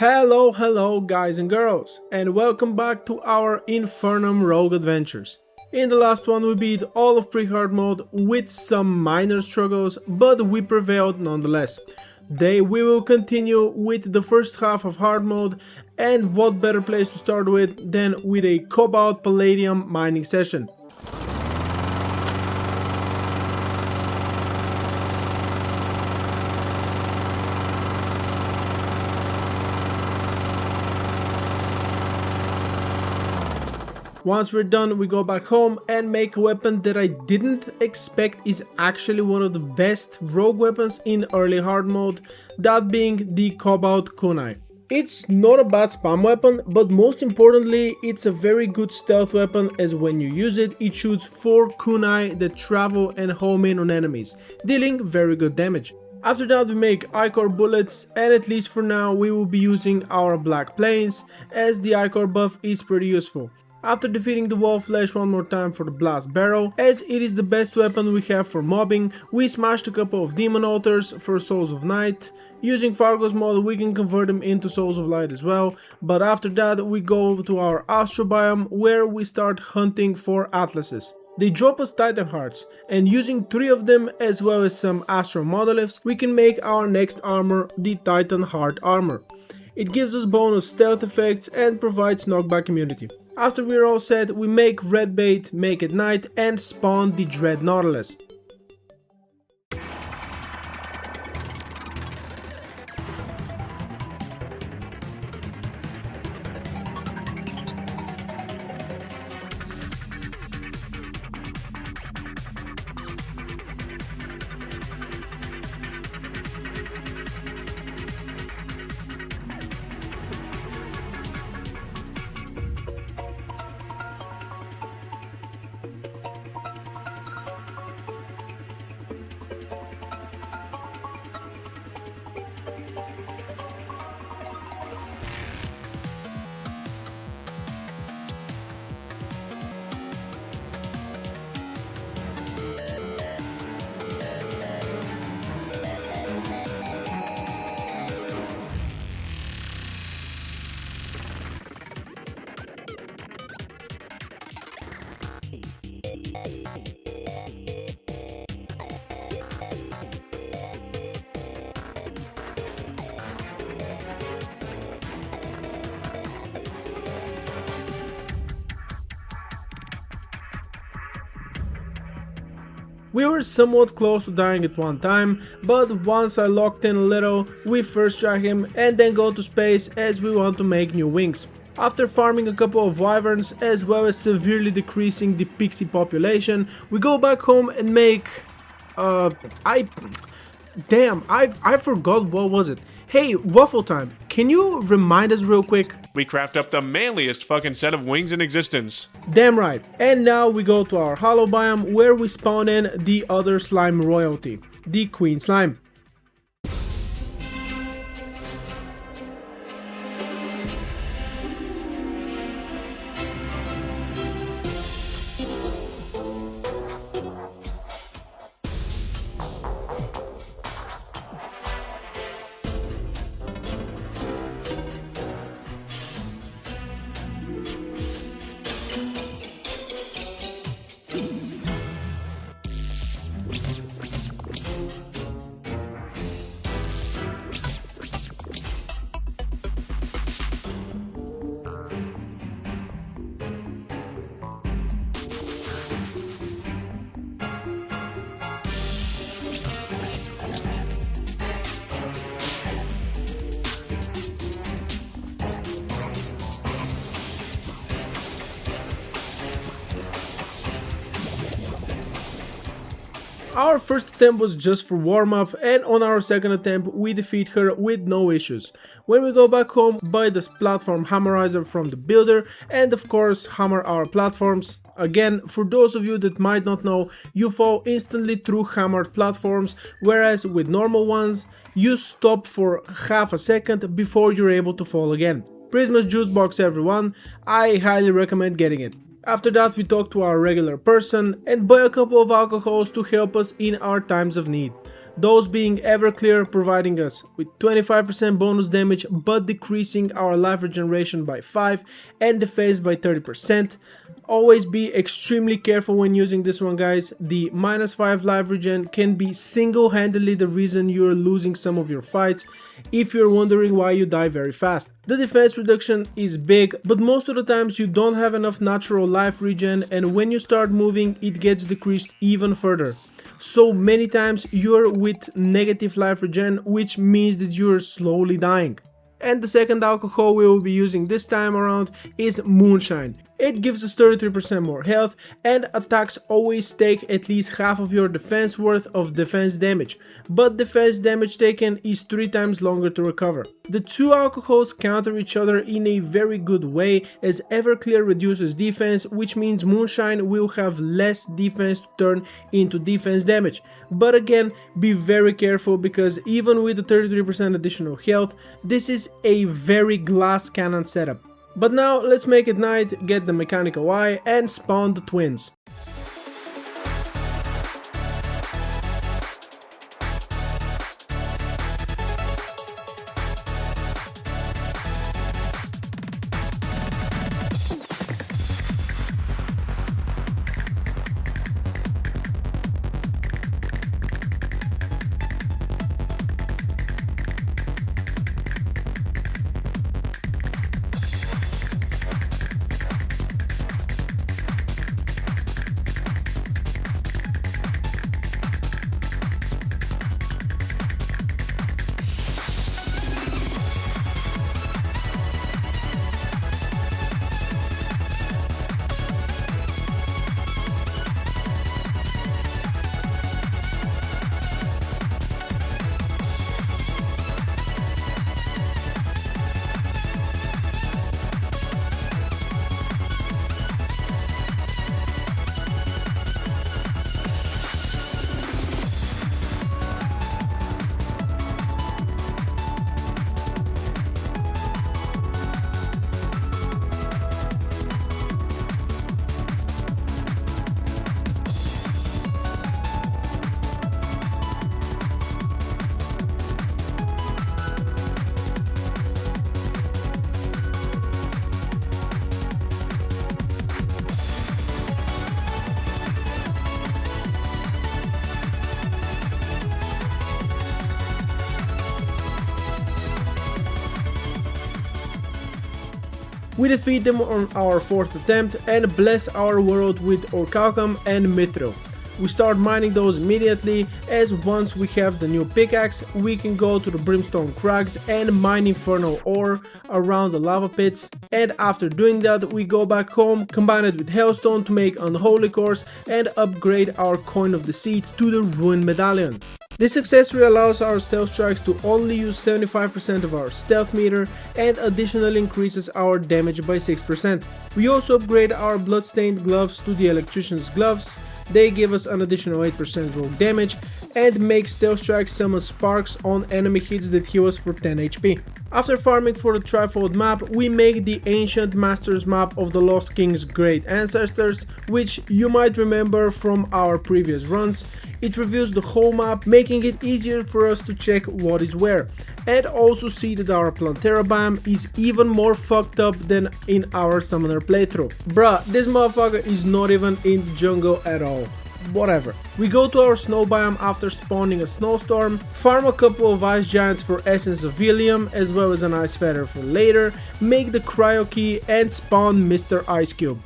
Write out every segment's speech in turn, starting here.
Hello guys and girls, and welcome back to our Infernum Rogue adventures. In the last one we beat all of pre-hard mode with some minor struggles, but we prevailed nonetheless. Today we will continue with the first half of hard mode, and what better place to start with than with a Cobalt Palladium mining session. Once we're done, we go back home and make a weapon that I didn't expect is actually one of the best rogue weapons in early hard mode, that being the Cobalt Kunai. It's not a bad spam weapon, but most importantly, it's a very good stealth weapon, as when you use it, it shoots 4 kunai that travel and home in on enemies, dealing very good damage. After that we make Ichor bullets, and at least for now we will be using our Black Plains, as the Ichor buff is pretty useful. After defeating the wall flesh one more time for the blast barrel, as it is the best weapon we have for mobbing, we smashed a couple of demon altars for souls of night. Using Fargo's mod we can convert them into souls of light as well, but after that we go to our astro biome where we start hunting for atlases. They drop us Titan Hearts, and using 3 of them as well as some astro monoliths we can make our next armor, the Titan Heart armor. It gives us bonus stealth effects and provides knockback immunity. After we're all set, we make red bait, make it night, and spawn the Dread Nautilus. We were somewhat close to dying at one time, but once I locked in a little, we first try him and then go to space, as we want to make new wings. After farming a couple of wyverns as well as severely decreasing the pixie population, we go back home and make I forgot what was it. Hey, Waffle Time, can you remind us real quick? We craft up the manliest fucking set of wings in existence. Damn right. And now we go to our hollow biome where we spawn in the other slime royalty, the Queen Slime. Our first attempt was just for warm-up, and on our second attempt we defeat her with no issues. When we go back home, buy this platform hammerizer from the builder, and of course hammer our platforms. Again, for those of you that might not know, you fall instantly through hammered platforms, whereas with normal ones you stop for half a second before you're able to fall again. Prisma's Juicebox everyone, I highly recommend getting it. After that we talk to our regular person and buy a couple of alcohols to help us in our times of need. those being Everclear providing us with 25% bonus damage but decreasing our life regeneration by 5 and defense by 30%. Always be extremely careful when using this one, guys. The -5 life regen can be single-handedly the reason you're losing some of your fights if you're wondering why you die very fast. The defense reduction is big, but most of the times you don't have enough natural life regen, and when you start moving it gets decreased even further. So many times you're with negative life regen, which means that you're slowly dying. And the second alcohol we will be using this time around is Moonshine. It gives us 33% more health, and attacks always take at least half of your defense worth of defense damage, but defense damage taken is 3 times longer to recover. The two alcohols counter each other in a very good way, as Everclear reduces defense, which means Moonshine will have less defense to turn into defense damage. But again, be very careful, because even with the 33% additional health, this is a very glass cannon setup. But now let's make it night, get the mechanical eye and spawn the twins. We defeat them on our 4th attempt and bless our world with Orcalcum and Mithril. We start mining those immediately, as once we have the new pickaxe we can go to the Brimstone Crags and mine infernal ore around the lava pits, and after doing that we go back home, combine it with Hellstone to make Unholy Cores and upgrade our Coin of Deceit to the Ruin Medallion. This accessory allows our stealth strikes to only use 75% of our stealth meter and additionally increases our damage by 6%. We also upgrade our bloodstained gloves to the electrician's gloves. They give us an additional 8% rogue damage and make stealth strikes summon sparks on enemy hits that heal us for 10 HP. After farming for the trifold map, we make the Ancient Masters map of the Lost King's Great Ancestors, which you might remember from our previous runs. It reviews the whole map, making it easier for us to check what is where, and also see that our Plantera biome is even more fucked up than in our Summoner playthrough. Bruh, this motherfucker is not even in the jungle at all. Whatever. We go to our snow biome after spawning a snowstorm, farm a couple of ice giants for essence of helium as well as an ice feather for later, make the cryo key and spawn Mr. Ice Cube.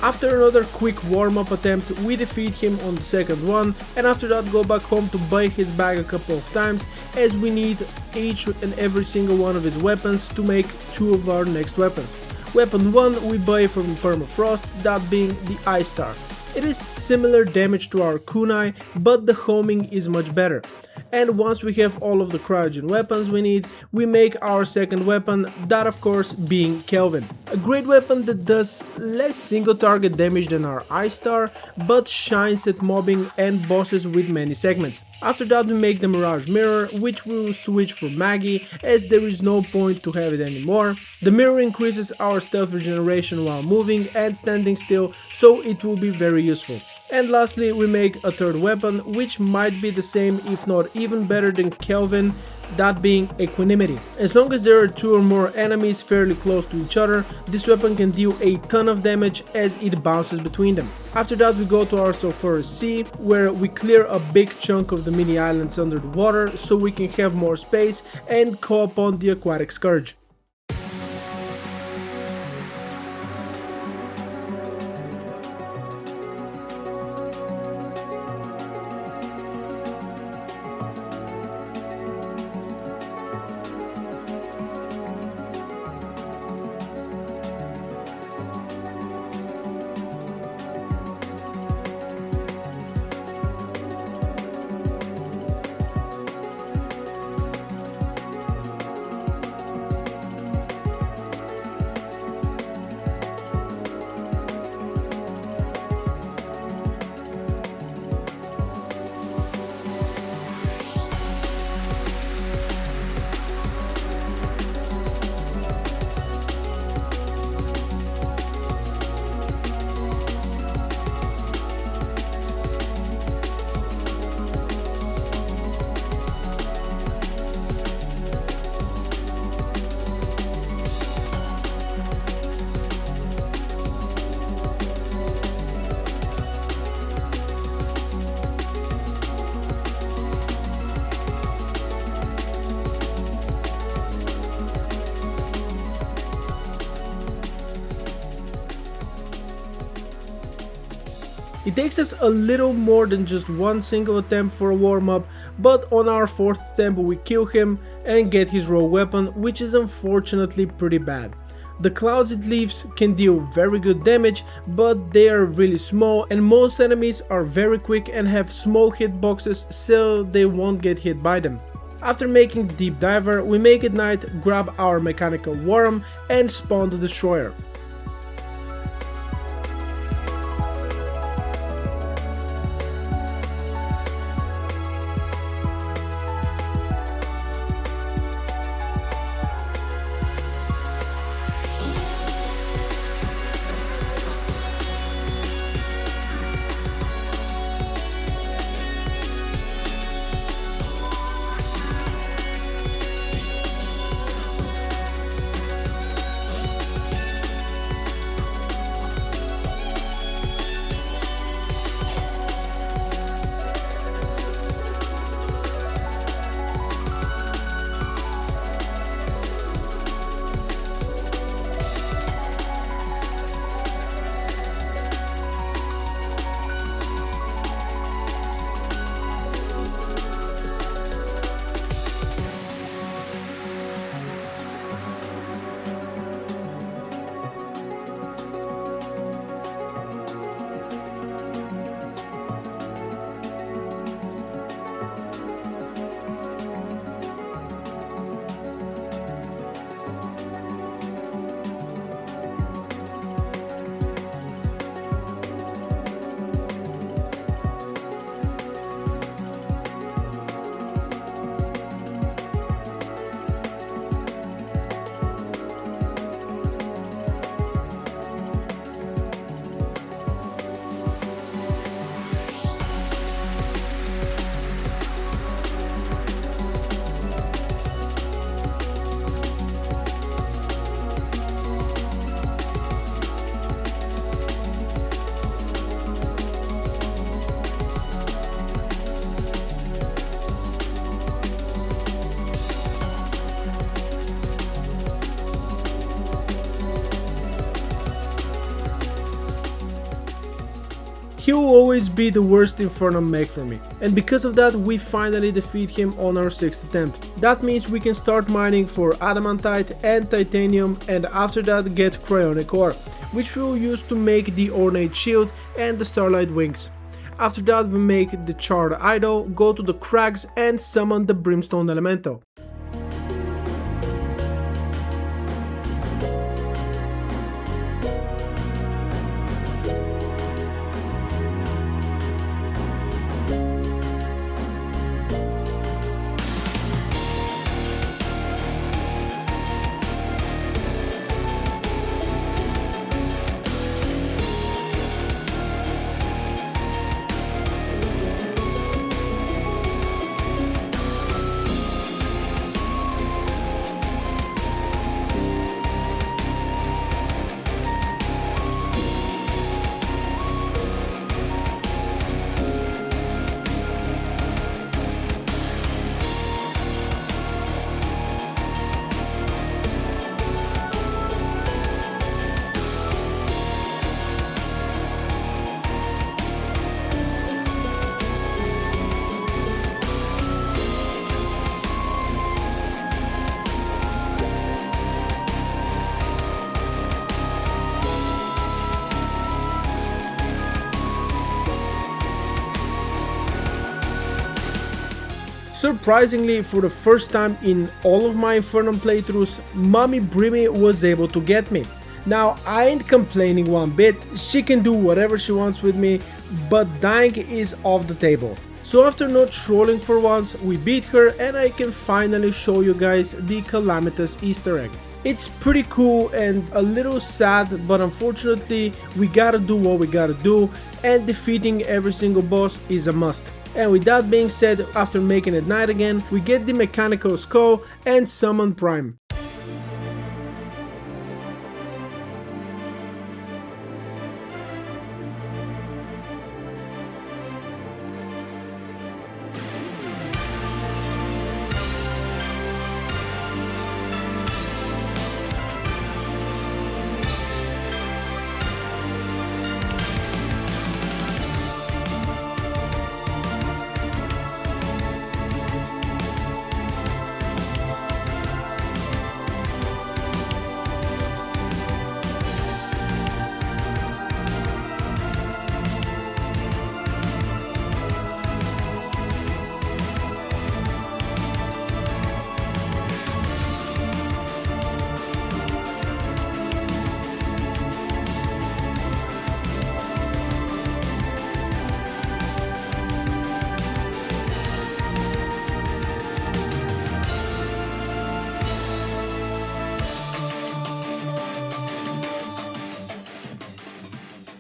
After another quick warm-up attempt, we defeat him on the second one, and after that go back home to buy his bag a couple of times, as we need each and every single one of his weapons to make 2 of our next weapons. Weapon 1 we buy from Permafrost, that being the Ice Star. It is similar damage to our kunai, but the homing is much better. And once we have all of the cryogen weapons we need, we make our second weapon, that of course being Kelvin. A great weapon that does less single target damage than our Ice Star, but shines at mobbing and bosses with many segments. After that we make the Mirage Mirror, which we will switch for Maggie, as there is no point to have it anymore. The mirror increases our stealth regeneration while moving and standing still, so it will be very useful. And lastly we make a third weapon, which might be the same if not even better than Kelvin, that being Equanimity. As long as there are 2 or more enemies fairly close to each other, this weapon can deal a ton of damage as it bounces between them. After that we go to our Sulphurous Sea, where we clear a big chunk of the mini islands under the water so we can have more space and call upon the Aquatic Scourge. It takes us a little more than just one single attempt for a warm-up, but on our 4th attempt we kill him and get his rogue weapon, which is unfortunately pretty bad. The clouds it leaves can deal very good damage, but they are really small and most enemies are very quick and have small hitboxes, so they won't get hit by them. After making Deep Diver, we make it night, grab our mechanical worm and spawn the destroyer. will always be the worst Infernum mech for me. And because of that, we finally defeat him on our 6th attempt. That means we can start mining for adamantite and titanium, and after that get cryonic ore, which we will use to make the ornate shield and the starlight wings. After that we make the charred idol, go to the crags and summon the brimstone elemental. Surprisingly, for the first time in all of my Infernum playthroughs, Mommy Brimmy was able to get me. Now, I ain't complaining one bit, she can do whatever she wants with me, but dying is off the table. So after not trolling for once, we beat her and I can finally show you guys the Calamitous Easter egg. It's pretty cool and a little sad, but unfortunately we gotta do what we gotta do, and defeating every single boss is a must. And with that being said, after making it night again, we get the mechanical skull and summon Prime.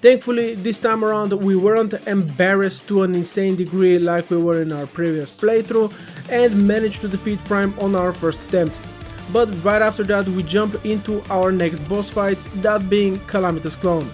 Thankfully, this time around we weren't embarrassed to an insane degree like we were in our previous playthrough and managed to defeat Prime on our first attempt. But right after that we jump into our next boss fight, that being Calamitous Clone.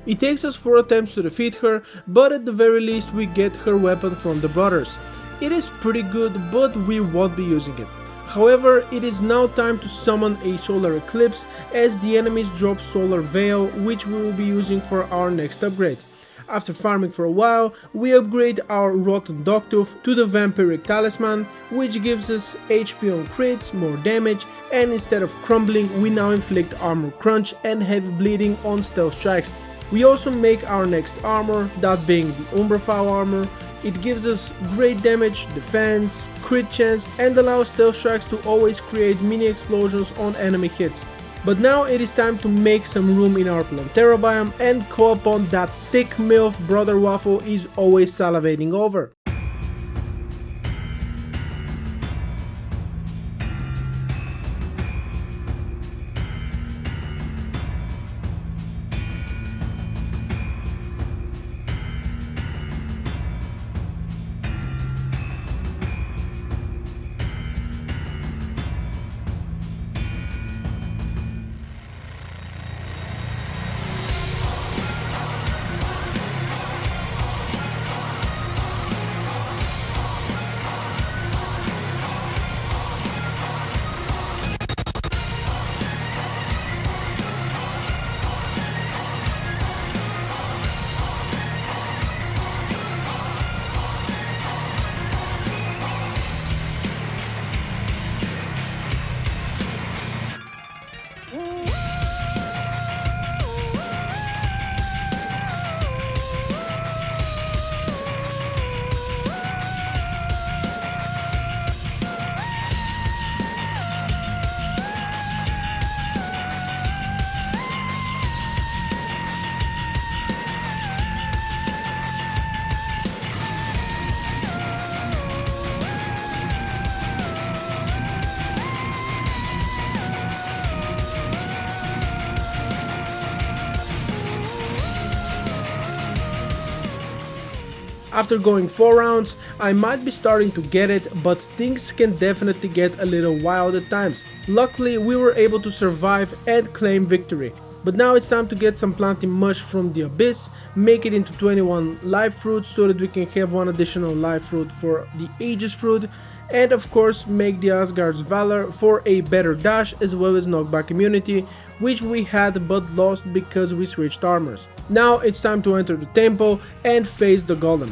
It takes us 4 attempts to defeat her, but at the very least we get her weapon from the brothers. It is pretty good, but we won't be using it. However, it is now time to summon a Solar Eclipse as the enemies drop Solar Veil, which we will be using for our next upgrade. After farming for a while, we upgrade our Rotten Dogtooth to the Vampiric Talisman, which gives us HP on crits, more damage, and instead of crumbling, we now inflict armor crunch and heavy bleeding on stealth strikes. We also make our next armor, that being the Umbrafowl armor. It gives us great damage, defense, crit chance, and allows stealth strikes to always create mini explosions on enemy hits. But now it is time to make some room in our Plantera biome and call upon that thick MILF Brother Waffle is always salivating over. After going 4 rounds, I might be starting to get it, but things can definitely get a little wild at times. Luckily, we were able to survive and claim victory. But now it's time to get some planting mush from the abyss, make it into 21 life fruits so that we can have one additional life fruit for the Aegis fruit, and of course make the Asgard's Valor for a better dash as well as knockback immunity, which we had but lost because we switched armors. Now it's time to enter the temple and face the golem.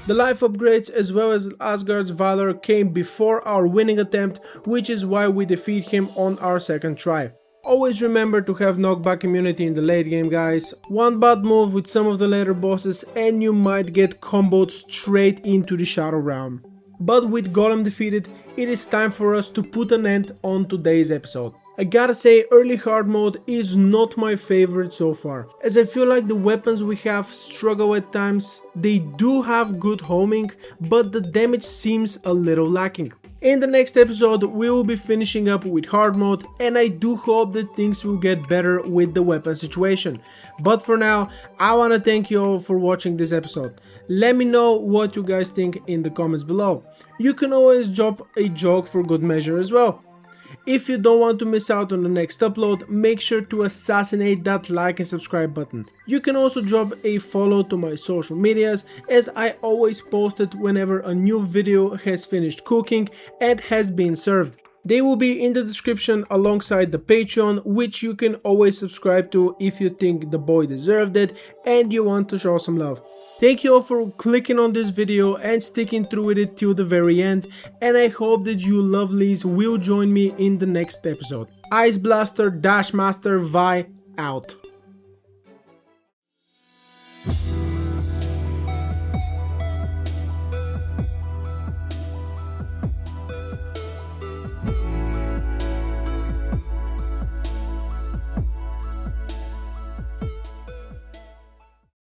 The life upgrades as well as Asgard's Valor came before our winning attempt, which is why we defeat him on our second try. Always remember to have knockback immunity in the late game, guys. One bad move with some of the later bosses and you might get comboed straight into the Shadow Realm. But with Golem defeated, it is time for us to put an end on today's episode. I gotta say, early hard mode is not my favorite so far, as I feel like the weapons we have struggle at times. They do have good homing, but the damage seems a little lacking. In the next episode we will be finishing up with hard mode, and I do hope that things will get better with the weapon situation. But for now, I wanna thank you all for watching this episode. Let me know what you guys think in the comments below. You can always drop a joke for good measure as well. If you don't want to miss out on the next upload, make sure to assassinate that like and subscribe button. You can also drop a follow to my social medias, as I always post it whenever a new video has finished cooking and has been served. They will be in the description alongside the Patreon, which you can always subscribe to if you think the boy deserved it and you want to show some love. Thank you all for clicking on this video and sticking through with it till the very end, and I hope that you lovelies will join me in the next episode. Ice Blaster Dash Master Vi out.